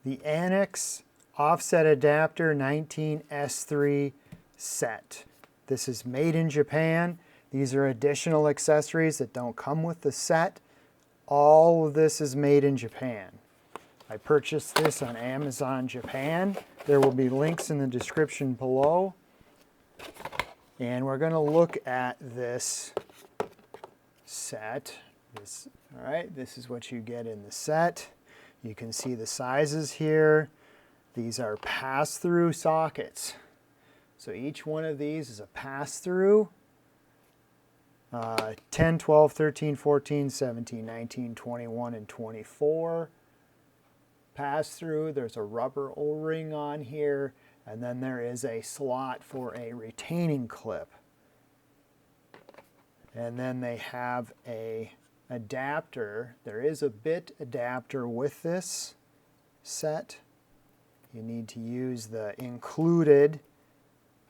the Anex Offset Adapter 19S3 set. This is made in Japan. These are additional accessories that don't come with the set. All of this is made in Japan. I purchased this on Amazon Japan. There will be links in the description below. And we're going to look at this set. All right, this is what you get in the set. You can see the sizes here. These are pass-through sockets. So each one of these is a pass-through. 10, 12, 13, 14, 17, 19, 21, and 24. Pass-through, there's a rubber O-ring on here, and then there is a slot for a retaining clip. And then they have a adapter. There is a bit adapter with this set. You need to use the included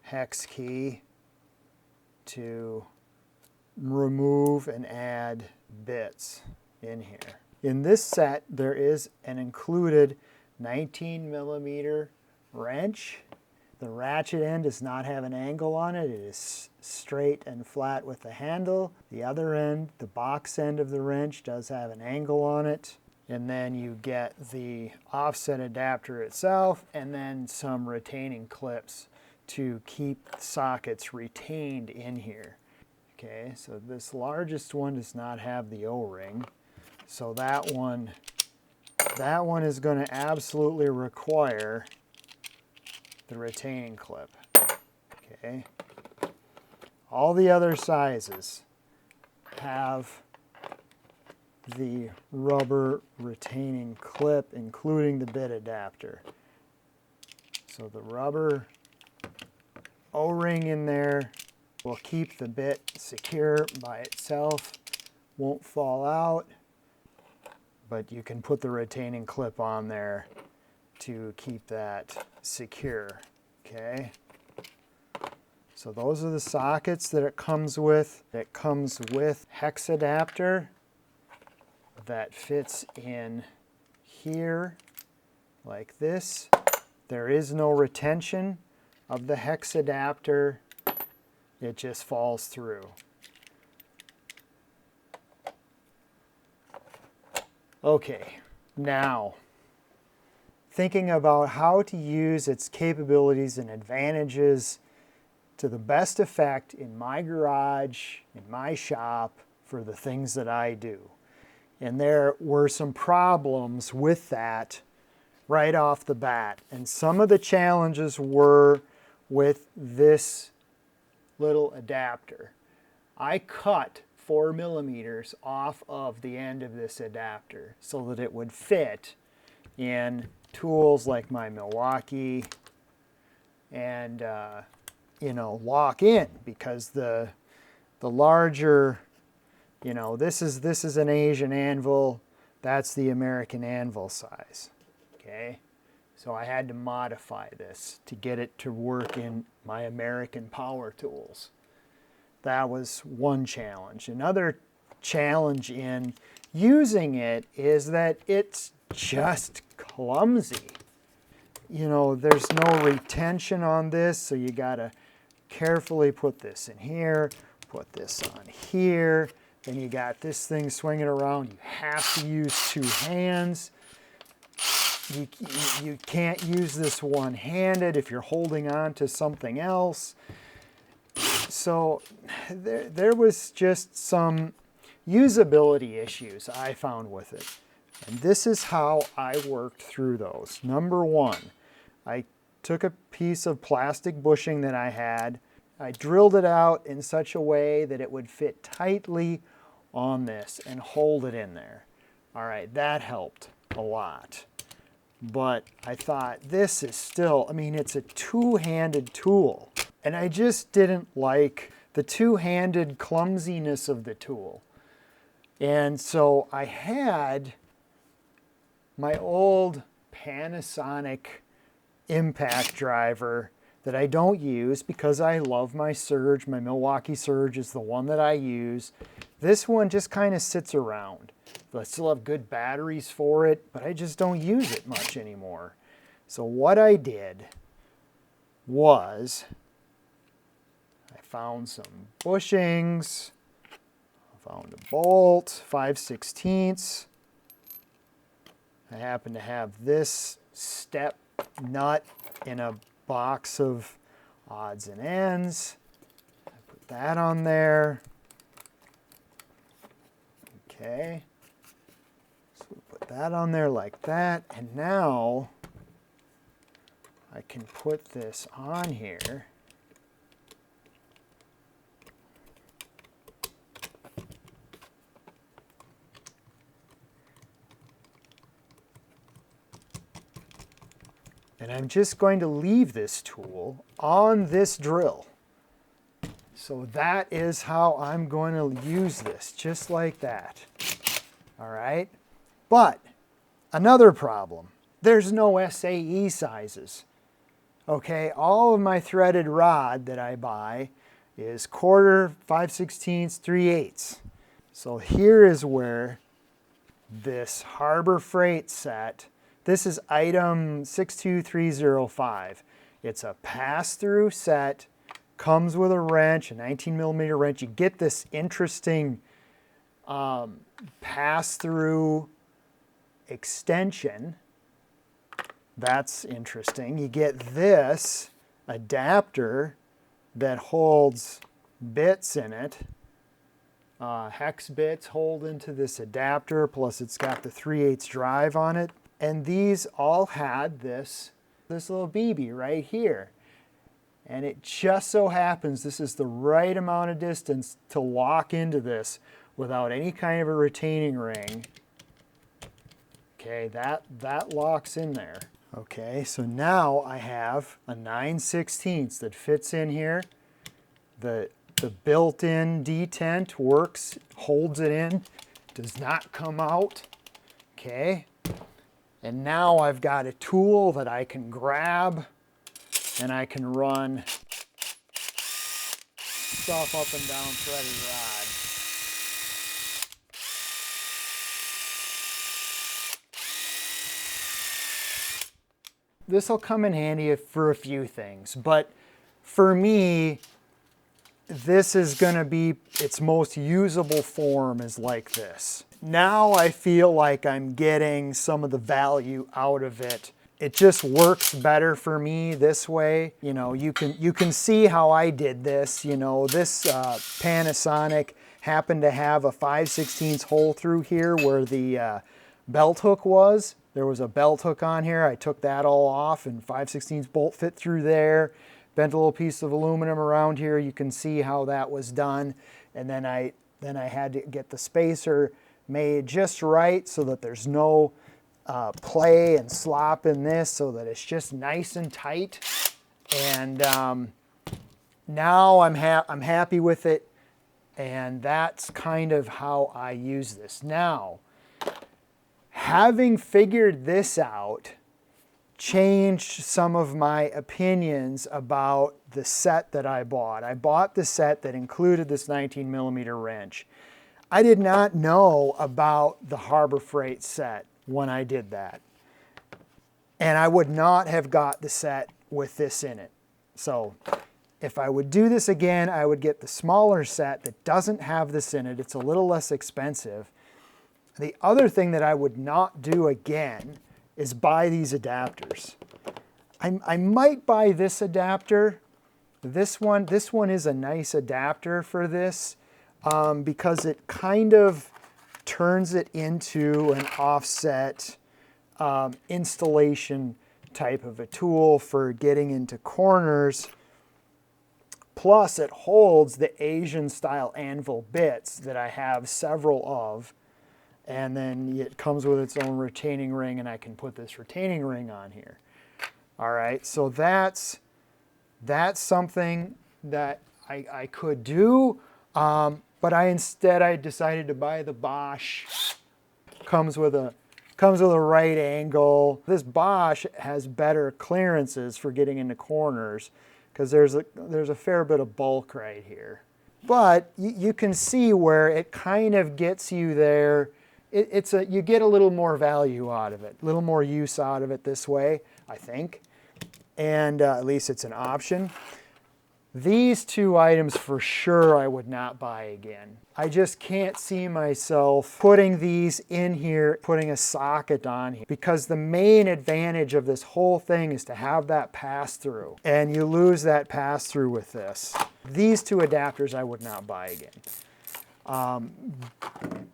hex key to remove and add bits in here. In this set, there is an included 19mm wrench. The ratchet end does not have an angle on it. It is straight and flat with the handle. The other end, the box end of the wrench, does have an angle on it. And then you get the offset adapter itself and then some retaining clips to keep sockets retained in here. Okay, so this largest one does not have the O-ring. So that one is going to absolutely require the retaining clip. Okay. All the other sizes have the rubber retaining clip, including the bit adapter. So the rubber O-ring in there will keep the bit secure by itself, won't fall out, but you can put the retaining clip on there to keep that secure. Okay. So those are the sockets that it comes with. It comes with hex adapter that fits in here like this. There is no retention of the hex adapter. It just falls through. Okay, now thinking about how to use its capabilities and advantages to the best effect in my garage, in my shop, for the things that I do. And there were some problems with that right off the bat. And some of the challenges were with this little adapter. I cut 4mm off of the end of this adapter so that it would fit in tools like my Milwaukee and lock in, because the larger, this is an Asian anvil, that's the American anvil size. Okay, so I had to modify this to get it to work in my American power tools. That was one challenge. Another challenge in using it is that it's just clumsy. There's no retention on this, so you gotta carefully put this in here, put this on here, then you got this thing swinging around. You have to use two hands. You can't use this one-handed if you're holding on to something else. So there was just some usability issues I found with it. And this is how I worked through those. Number one, I took a piece of plastic bushing that I had. I drilled it out in such a way that it would fit tightly on this and hold it in there. All right, that helped a lot. But I thought, this is still, it's a two-handed tool. And I just didn't like the two-handed clumsiness of the tool. And so I had my old Panasonic impact driver that I don't use because I love my Surge. My Milwaukee Surge is the one that I use. This one just kind of sits around. I still have good batteries for it, but I just don't use it much anymore. So what I did was I found some bushings, I found a bolt, 5/16. I happen to have this step nut in a box of odds and ends. I put that on there. Okay. So we put that on there like that. And now I can put this on here. And I'm just going to leave this tool on this drill. So that is how I'm going to use this, just like that. All right? But another problem, there's no SAE sizes. Okay, all of my threaded rod that I buy is 1/4, 5/16, 3/8. So here is where this Harbor Freight set, this is item 62305. It's a pass-through set, comes with a wrench, a 19mm wrench. You get this interesting pass-through extension. That's interesting. You get this adapter that holds bits in it. Hex bits hold into this adapter, plus it's got the 3/8 drive on it. And these all had this little BB right here. And it just so happens this is the right amount of distance to lock into this without any kind of a retaining ring. Okay, that locks in there. Okay, so now I have a 9/16 that fits in here. The built-in detent works, holds it in, does not come out. Okay. And now I've got a tool that I can grab and I can run stuff up and down threaded rod. This will come in handy for a few things, but for me, this is going to be its most usable form is like this. Now I feel like I'm getting some of the value out of it. It just works better for me this way. You know, you can see how I did this. You know, this Panasonic happened to have a 5/16 hole through here where the belt hook was. There was a belt hook on here. I took that all off and 5/16 bolt fit through there. Bent a little piece of aluminum around here. You can see how that was done. And then I had to get the spacer made just right so that there's no play and slop in this, so that it's just nice and tight. And now I'm happy with it. And that's kind of how I use this. Now, having figured this out, changed some of my opinions about the set that I bought. I bought the set that included this 19mm wrench. I did not know about the Harbor Freight set when I did that. And I would not have got the set with this in it. So if I would do this again, I would get the smaller set that doesn't have this in it. It's a little less expensive. The other thing that I would not do again is buy these adapters. I might buy this adapter. This one is a nice adapter for this because it kind of turns it into an offset installation type of a tool for getting into corners. Plus it holds the Asian style anvil bits that I have several of. And then it comes with its own retaining ring, and I can put this retaining ring on here. All right, so that's something that I could do, but I decided to buy the Bosch. Comes with a right angle. This Bosch has better clearances for getting into corners because there's a fair bit of bulk right here. But you can see where it kind of gets you there you get a little more value out of it, a little more use out of it this way, I think. And at least it's an option. These two items for sure I would not buy again. I just can't see myself putting these in here, putting a socket on here, because the main advantage of this whole thing is to have that pass-through, and you lose that pass-through with this. These two adapters I would not buy again.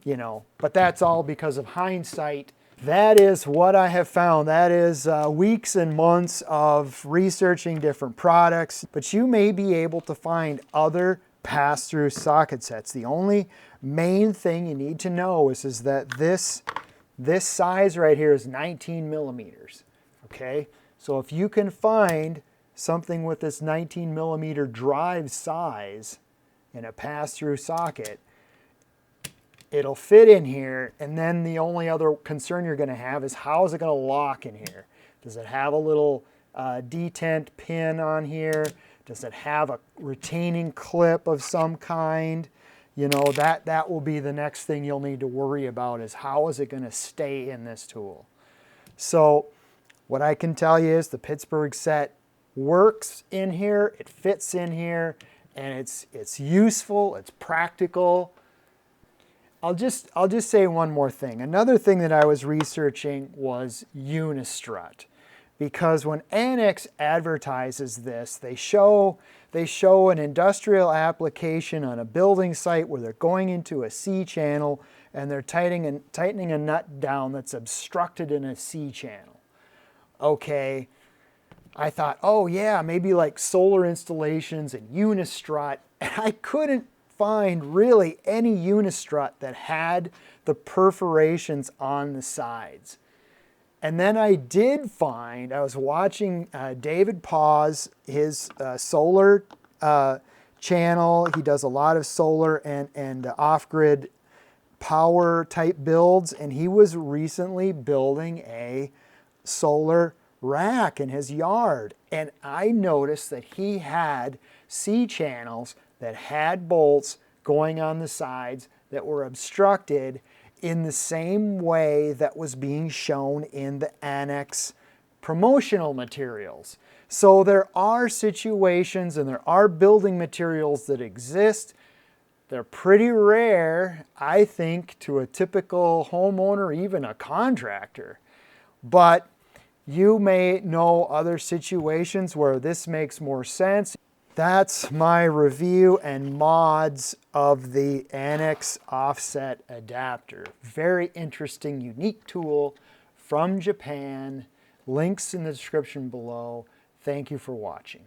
You know, but that's all because of hindsight. That is what I have found. That is weeks and months of researching different products, but you may be able to find other pass-through socket sets. The only main thing you need to know is that this size right here is 19 millimeters, okay? So if you can find something with this 19 millimeter drive size in a pass-through socket, it'll fit in here, and then the only other concern you're going to have is how is it going to lock in here? Does it have a little detent pin on here? Does it have a retaining clip of some kind? You know, that will be the next thing you'll need to worry about, is how is it going to stay in this tool? So what I can tell you is the Pittsburgh set works in here, it fits in here, and it's useful, it's practical. I'll just say one more thing. Another thing that I was researching was Unistrut, because when Anex advertises this, they show an industrial application on a building site where they're going into a C channel and they're tightening a nut down that's obstructed in a C channel. Okay, I thought, oh yeah, maybe like solar installations and Unistrut, and I couldn't find really any Unistrut that had the perforations on the sides. And then I did find, I was watching David Paz, his solar channel. He does a lot of solar and off-grid power type builds, and he was recently building a solar rack in his yard. And I noticed that he had C channels that had bolts going on the sides that were obstructed in the same way that was being shown in the Anex promotional materials. So there are situations and there are building materials that exist. They're pretty rare, I think, to a typical homeowner, even a contractor. But you may know other situations where this makes more sense. That's my review and mods of the Anex Offset Adapter. Very interesting, unique tool from Japan. Links in the description below. Thank you for watching.